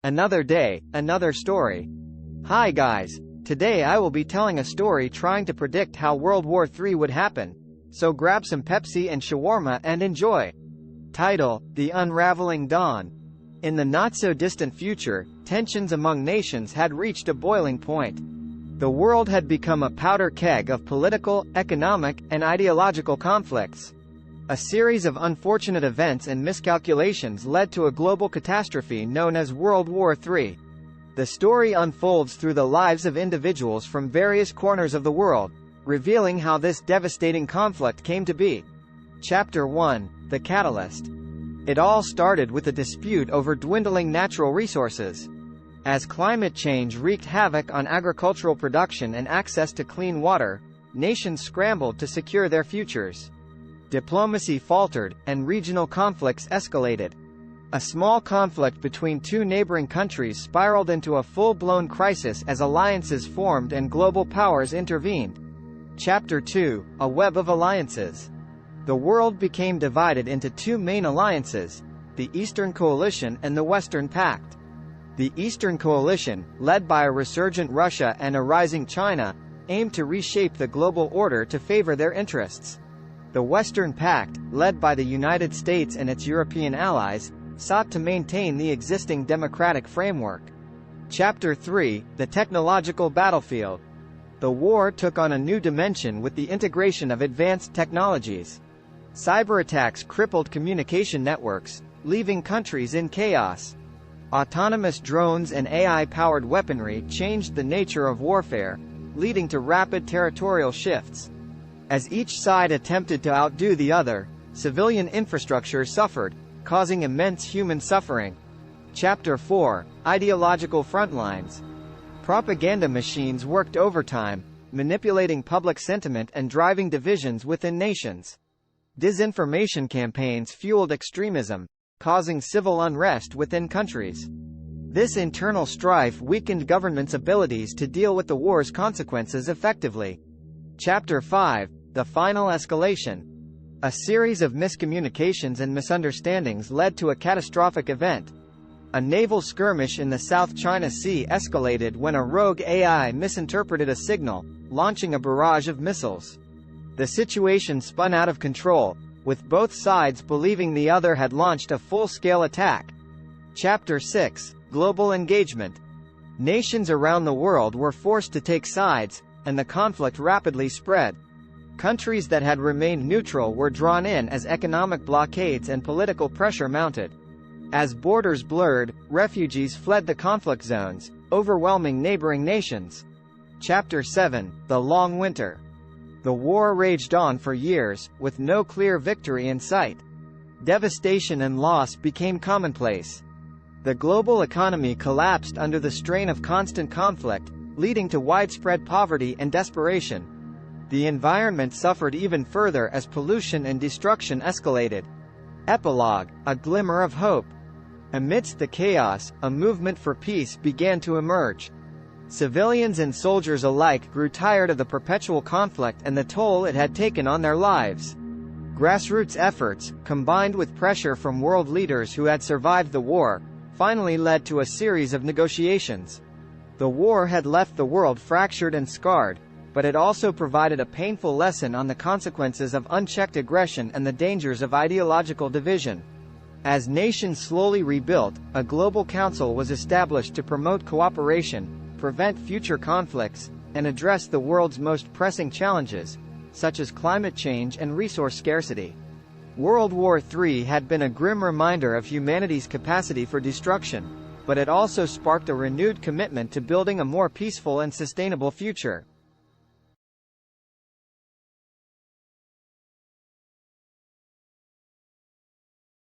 Another day, another story. Hi guys. Today I will be telling a story trying to predict how World War III would happen. So grab some Pepsi and shawarma and enjoy. Title: The Unraveling Dawn. In the not-so-distant future, tensions among nations had reached a boiling point. The world had become a powder keg of political, economic, and ideological conflicts. A series of unfortunate events and miscalculations led to a global catastrophe known as World War III. The story unfolds through the lives of individuals from various corners of the world, revealing how this devastating conflict came to be. Chapter 1: The Catalyst. It all started with a dispute over dwindling natural resources. As climate change wreaked havoc on agricultural production and access to clean water, nations scrambled to secure their futures. Diplomacy faltered, and regional conflicts escalated. A small conflict between two neighboring countries spiraled into a full-blown crisis as alliances formed and global powers intervened. Chapter 2: A Web of Alliances. The world became divided into two main alliances, the Eastern Coalition and the Western Pact. The Eastern Coalition, led by a resurgent Russia and a rising China, aimed to reshape the global order to favor their interests. The Western Pact, led by the United States and its European allies, sought to maintain the existing democratic framework. Chapter 3: The Technological Battlefield. The war took on a new dimension with the integration of advanced technologies. Cyberattacks crippled communication networks, leaving countries in chaos. Autonomous drones and AI-powered weaponry changed the nature of warfare, leading to rapid territorial shifts. As each side attempted to outdo the other, civilian infrastructure suffered, causing immense human suffering. Chapter 4: Ideological Frontlines. Propaganda machines worked overtime, manipulating public sentiment and driving divisions within nations. Disinformation campaigns fueled extremism, causing civil unrest within countries. This internal strife weakened governments' abilities to deal with the war's consequences effectively. Chapter 5: The Final Escalation. A series of miscommunications and misunderstandings led to a catastrophic event. A naval skirmish in the South China Sea escalated when a rogue AI misinterpreted a signal, launching a barrage of missiles. The situation spun out of control, with both sides believing the other had launched a full-scale attack. Chapter 6: Global Engagement. Nations around the world were forced to take sides, and the conflict rapidly spread. Countries that had remained neutral were drawn in as economic blockades and political pressure mounted. As borders blurred, refugees fled the conflict zones, overwhelming neighboring nations. Chapter 7: The Long Winter. The war raged on for years, with no clear victory in sight. Devastation and loss became commonplace. The global economy collapsed under the strain of constant conflict, leading to widespread poverty and desperation. The environment suffered even further as pollution and destruction escalated. Epilogue: A Glimmer of Hope. Amidst the chaos, a movement for peace began to emerge. Civilians and soldiers alike grew tired of the perpetual conflict and the toll it had taken on their lives. Grassroots efforts, combined with pressure from world leaders who had survived the war, finally led to a series of negotiations. The war had left the world fractured and scarred, but it also provided a painful lesson on the consequences of unchecked aggression and the dangers of ideological division. As nations slowly rebuilt, a global council was established to promote cooperation, prevent future conflicts, and address the world's most pressing challenges, such as climate change and resource scarcity. World War III had been a grim reminder of humanity's capacity for destruction, but it also sparked a renewed commitment to building a more peaceful and sustainable future.